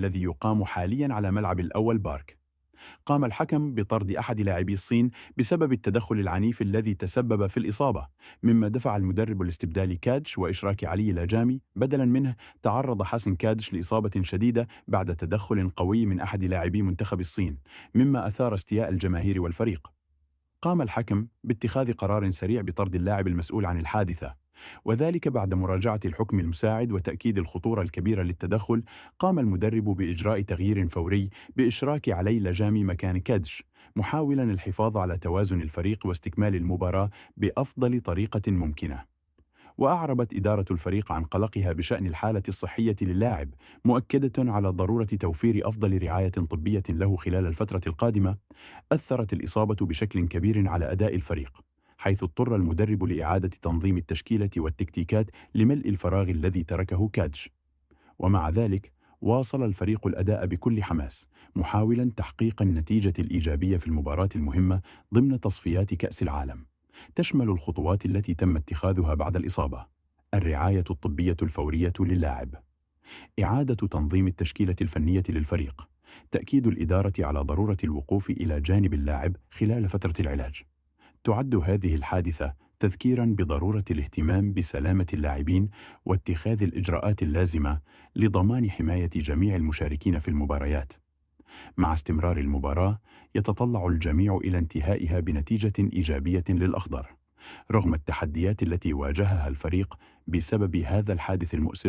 الذي يقام حاليا على ملعب الأول بارك. قام الحكم بطرد أحد لاعبي الصين بسبب التدخل العنيف الذي تسبب في الإصابة، مما دفع المدرب لاستبدال كادش وإشراك علي لاجامي بدلا منه. تعرض حسن كادش لإصابة شديدة بعد تدخل قوي من أحد لاعبي منتخب الصين، مما أثار استياء الجماهير والفريق. قام الحكم باتخاذ قرار سريع بطرد اللاعب المسؤول عن الحادثة، وذلك بعد مراجعة الحكم المساعد وتأكيد الخطورة الكبيرة للتدخل. قام المدرب بإجراء تغيير فوري بإشراك علي لجامي مكان كادش، محاولا الحفاظ على توازن الفريق واستكمال المباراة بأفضل طريقة ممكنة. وأعربت إدارة الفريق عن قلقها بشأن الحالة الصحية للاعب، مؤكدة على ضرورة توفير أفضل رعاية طبية له خلال الفترة القادمة. أثرت الإصابة بشكل كبير على أداء الفريق، حيث اضطر المدرب لإعادة تنظيم التشكيلة والتكتيكات لملء الفراغ الذي تركه كادج. ومع ذلك واصل الفريق الأداء بكل حماس، محاولا تحقيق النتيجة الإيجابية في المباراة المهمة ضمن تصفيات كأس العالم. تشمل الخطوات التي تم اتخاذها بعد الإصابة: الرعاية الطبية الفورية للاعب، إعادة تنظيم التشكيلة الفنية للفريق، تأكيد الإدارة على ضرورة الوقوف إلى جانب اللاعب خلال فترة العلاج. تعد هذه الحادثة تذكيرا بضرورة الاهتمام بسلامة اللاعبين واتخاذ الإجراءات اللازمة لضمان حماية جميع المشاركين في المباريات. مع استمرار المباراة، يتطلع الجميع إلى انتهائها بنتيجة إيجابية للأخضر، رغم التحديات التي واجهها الفريق بسبب هذا الحادث المؤسف.